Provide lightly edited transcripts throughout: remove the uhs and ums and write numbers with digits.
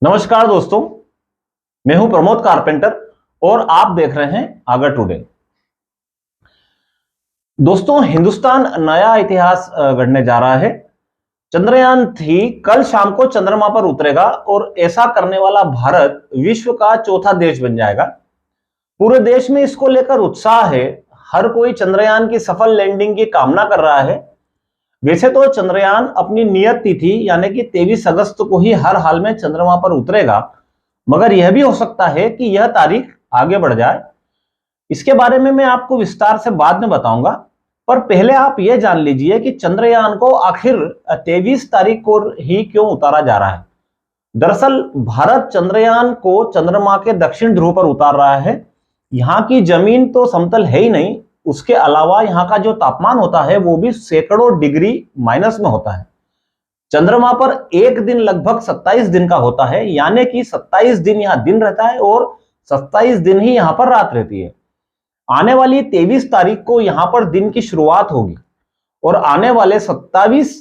नमस्कार दोस्तों, मैं हूं प्रमोद कारपेंटर और आप देख रहे हैं आगर टुडे। दोस्तों, हिंदुस्तान नया इतिहास गढ़ने जा रहा है। चंद्रयान-3 कल शाम को चंद्रमा पर उतरेगा और ऐसा करने वाला भारत विश्व का चौथा देश बन जाएगा। पूरे देश में इसको लेकर उत्साह है। हर कोई चंद्रयान की सफल लैंडिंग की कामना कर रहा है। वैसे तो चंद्रयान अपनी नियत तिथि यानी कि 23 अगस्त को ही हर हाल में चंद्रमा पर उतरेगा, मगर यह भी हो सकता है कि यह तारीख आगे बढ़ जाए। इसके बारे में मैं आपको विस्तार से बाद में बताऊंगा, पर पहले आप यह जान लीजिए कि चंद्रयान को आखिर 23 तारीख को ही क्यों उतारा जा रहा है। दरअसल भारत चंद्रयान को चंद्रमा के दक्षिण ध्रुव पर उतार रहा है। यहाँ की जमीन तो समतल है ही नहीं, उसके अलावा यहाँ का जो तापमान होता है वो भी सैकड़ों डिग्री माइनस में होता है। चंद्रमा पर एक दिन लगभग 27 दिन का होता है, यानी कि 27 दिन यहाँ दिन रहता है और 27 दिन ही यहाँ पर रात रहती है। आने वाली 23 तारीख को यहाँ पर दिन की शुरुआत होगी और आने वाले 27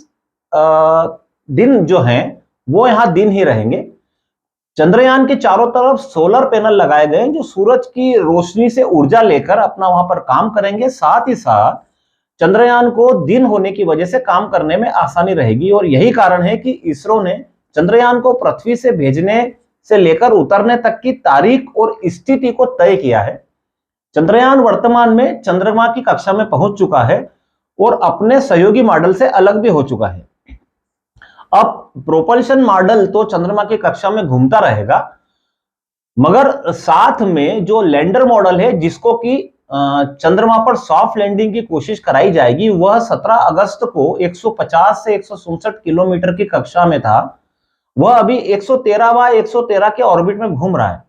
दिन जो हैं वो यहाँ दिन ही रहेंगे। चंद्रयान के चारों तरफ सोलर पैनल लगाए गए हैं जो सूरज की रोशनी से ऊर्जा लेकर अपना वहां पर काम करेंगे। साथ ही साथ चंद्रयान को दिन होने की वजह से काम करने में आसानी रहेगी और यही कारण है कि इसरो ने चंद्रयान को पृथ्वी से भेजने से लेकर उतरने तक की तारीख और स्थिति को तय किया है। चंद्रयान वर्तमान में चंद्रमा की कक्षा में पहुंच चुका है और अपने सहयोगी मॉडल से अलग भी हो चुका है। अब प्रोपल्शन मॉडल तो चंद्रमा की कक्षा में घूमता रहेगा, मगर साथ में जो लैंडर मॉडल है जिसको कि चंद्रमा पर सॉफ्ट लैंडिंग की कोशिश कराई जाएगी, वह 17 अगस्त को 150 से 167 किलोमीटर की कक्षा में था। वह अभी 113 के ऑर्बिट में घूम रहा है।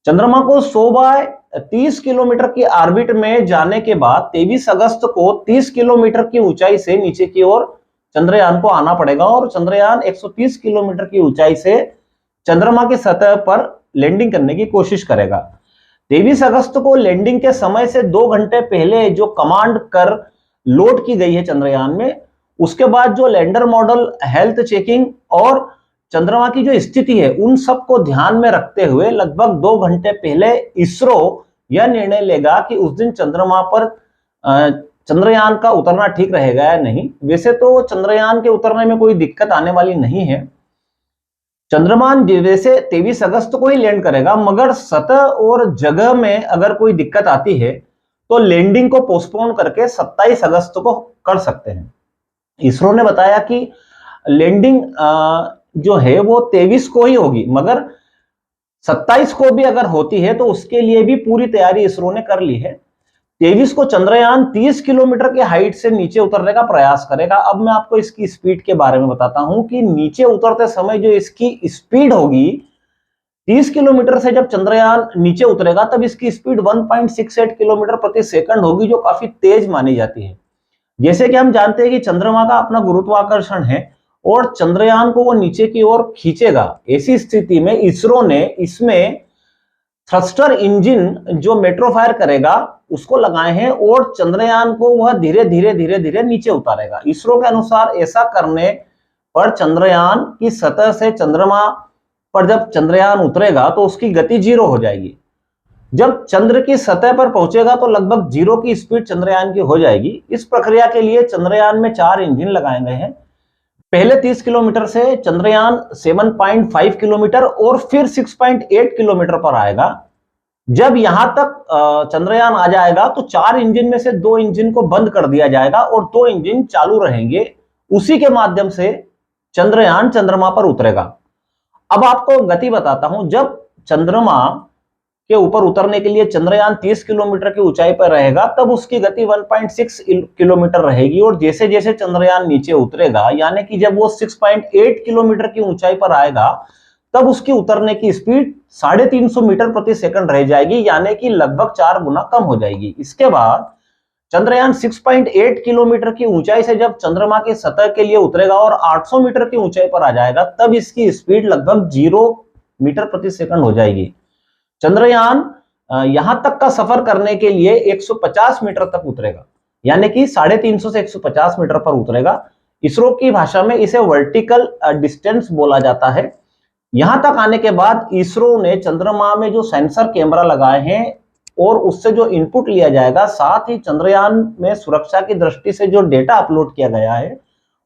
चंद्रमा को 100/30 किलोमीटर की ऑर्बिट में जाने के बाद 23 अगस्त को 30 किलोमीटर की ऊंचाई से नीचे की ओर चंद्रयान को आना पड़ेगा और चंद्रयान 130 किलोमीटर की ऊंचाई से चंद्रमा की सतह पर लैंडिंग करने की कोशिश करेगा। 23 अगस्त को लैंडिंग के समय से 2 घंटे पहले जो कमांड कर लोड की गई है चंद्रयान में, उसके बाद जो लैंडर मॉडल, हेल्थ चेकिंग और चंद्रमा की जो स्थिति है उन सब को ध्यान में रखते हुए लगभग 2 घंटे पहले इसरो यह निर्णय लेगा कि उस दिन चंद्रमा पर चंद्रयान का उतरना ठीक रहेगा या नहीं। वैसे तो चंद्रयान के उतरने में कोई दिक्कत आने वाली नहीं है। चंद्रयान वैसे 23 अगस्त को ही लैंड करेगा, मगर सतह और जगह में अगर कोई दिक्कत आती है तो लैंडिंग को पोस्टपोन करके 27 अगस्त को कर सकते हैं। इसरो ने बताया कि लैंडिंग जो है वो 23 को ही होगी, मगर 27 को भी अगर होती है तो उसके लिए भी पूरी तैयारी इसरो ने कर ली है। 23 को चंद्रयान 30 किलोमीटर की हाइट से नीचे उतरने का प्रयास करेगा। अब मैं आपको इसकी स्पीड के बारे में बताता हूं कि नीचे उतरते समय जो इसकी स्पीड होगी, 30 किलोमीटर से जब चंद्रयान नीचे उतरेगा तब इसकी स्पीड 1.68 किलोमीटर प्रति सेकंड होगी, जो काफी तेज मानी जाती है। जैसे कि हम जानते हैं कि चंद्रमा का अपना गुरुत्वाकर्षण है और चंद्रयान को वो नीचे की ओर खींचेगा। ऐसी स्थिति में इसरो ने इसमें थ्रस्टर इंजन जो मेट्रोफायर करेगा उसको लगाए हैं और चंद्रयान को वह धीरे धीरे नीचे उतारेगा। इसरो के अनुसार ऐसा करने पर चंद्रयान की सतह से चंद्रमा पर जब चंद्रयान उतरेगा तो उसकी गति 0 हो जाएगी। जब चंद्र की सतह पर पहुंचेगा तो लगभग 0 की स्पीड चंद्रयान की हो जाएगी। इस प्रक्रिया के लिए चंद्रयान में 4 इंजन लगाए गए हैं। पहले 30 किलोमीटर से चंद्रयान 7.5 किलोमीटर और फिर 6.8 किलोमीटर पर आएगा। जब यहां तक चंद्रयान आ जाएगा तो 4 इंजन में से 2 इंजन को बंद कर दिया जाएगा और 2 इंजन चालू रहेंगे। उसी के माध्यम से चंद्रयान चंद्रमा पर उतरेगा। अब आपको गति बताता हूं। जब चंद्रमा के ऊपर उतरने के लिए चंद्रयान 30 किलोमीटर की ऊंचाई पर रहेगा तब उसकी गति 1.6 किलोमीटर रहेगी और जैसे जैसे चंद्रयान नीचे उतरेगा, यानी कि जब वो 6.8 किलोमीटर की ऊंचाई पर आएगा तब उसकी उतरने की स्पीड 350 मीटर प्रति सेकंड रह जाएगी, यानी कि लगभग 4 गुना कम हो जाएगी। इसके बाद चंद्रयान 6.8 किलोमीटर की ऊंचाई से जब चंद्रमा की सतह के लिए उतरेगा और 800 मीटर की ऊंचाई पर आ जाएगा तब इसकी स्पीड लगभग 0 मीटर प्रति सेकंड हो जाएगी। चंद्रयान यहां तक का सफर करने के लिए 150 मीटर तक उतरेगा, यानी कि 350 से 150 मीटर पर उतरेगा। इसरो की भाषा में इसे वर्टिकल डिस्टेंस बोला जाता है। यहां तक आने के बाद इसरो ने चंद्रमा में जो सेंसर कैमरा लगाए हैं और उससे जो इनपुट लिया जाएगा, साथ ही चंद्रयान में सुरक्षा की दृष्टि से जो डेटा अपलोड किया गया है,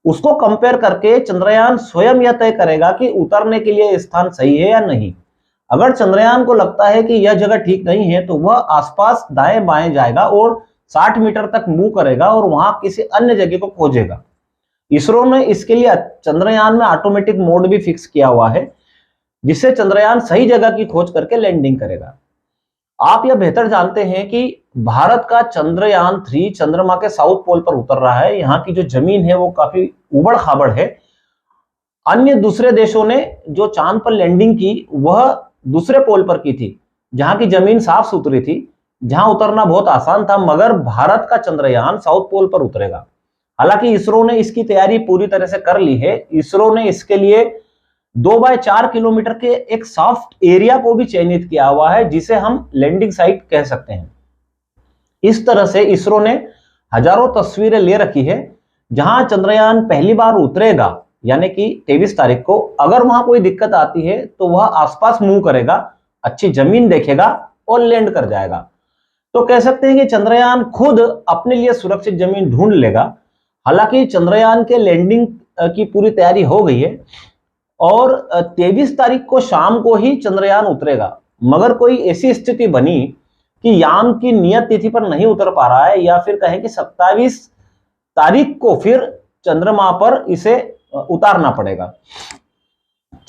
उसको कंपेयर करके चंद्रयान स्वयं यह तय करेगा कि उतरने के लिए स्थान सही है या नहीं। अगर चंद्रयान को लगता है कि यह जगह ठीक नहीं है तो वह आसपास दाएं बाएं जाएगा और 60 मीटर तक मूव करेगा और वहां किसी अन्य जगह को खोजेगा। इसरो ने इसके लिए चंद्रयान में ऑटोमेटिक मोड भी फिक्स किया हुआ है, जिससे चंद्रयान सही जगह की खोज करके लैंडिंग करेगा। आप यह बेहतर जानते हैं कि भारत का चंद्रयान 3 चंद्रमा के साउथ पोल पर उतर रहा है। यहाँ की जो जमीन है वो काफी उबड़ खाबड़ है। अन्य दूसरे देशों ने जो चांद पर लैंडिंग की वह दूसरे पोल पर की थी, जहां की जमीन साफ सुथरी थी, जहां उतरना बहुत आसान था, मगर भारत का चंद्रयान साउथ पोल पर उतरेगा। हालांकि इसरो ने इसकी तैयारी पूरी तरह से कर ली है। इसरो ने इसके लिए 2x4 किलोमीटर के एक सॉफ्ट एरिया को भी चयनित किया हुआ है, जिसे हम लैंडिंग साइट कह सकते हैं। इस तरह से इसरो ने हजारों तस्वीरें ले रखी है। जहां चंद्रयान पहली बार उतरेगा, यानी कि 23 तारीख को, अगर वहां कोई दिक्कत आती है तो वह आसपास मूव करेगा, अच्छी जमीन देखेगा और लैंड कर जाएगा। तो कह सकते हैं कि चंद्रयान खुद अपने लिए सुरक्षित जमीन ढूंढ लेगा। हालांकि चंद्रयान के लैंडिंग की पूरी तैयारी हो गई है और 23 तारीख को शाम को ही चंद्रयान उतरेगा, मगर कोई ऐसी स्थिति बनी कि यान की नियत तिथि पर नहीं उतर पा रहा है, या फिर कहें कि 27 तारीख को फिर चंद्रमा पर इसे उतारना पड़ेगा।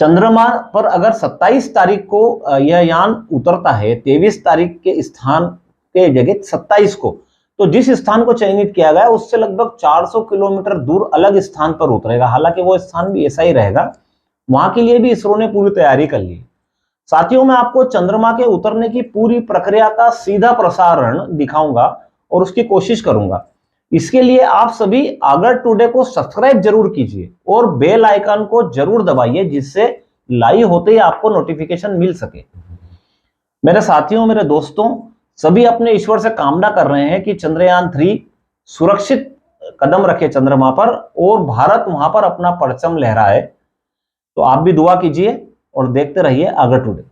चंद्रमा पर अगर 27 तारीख को यह यान उतरता है, 23 तारीख के स्थान के जगह 27 को, तो जिस स्थान को चयनित किया गया उससे लगभग 400 किलोमीटर दूर अलग स्थान पर उतरेगा। हालांकि वो स्थान भी ऐसा ही रहेगा, वहां के लिए भी इसरो ने पूरी तैयारी कर ली। साथियों, मैं आपको चंद्रमा के उतरने की पूरी प्रक्रिया का सीधा प्रसारण दिखाऊंगा और उसकी कोशिश करूंगा। इसके लिए आप सभी आगर टुडे को सब्सक्राइब जरूर कीजिए और बेल आइकन को जरूर दबाइए, जिससे लाइव होते ही आपको नोटिफिकेशन मिल सके। मेरे साथियों, मेरे दोस्तों, सभी अपने ईश्वर से कामना कर रहे हैं कि चंद्रयान 3 सुरक्षित कदम रखे चंद्रमा पर और भारत वहां पर अपना परचम लहराए। तो आप भी दुआ कीजिए और देखते रहिए आगर टुडे।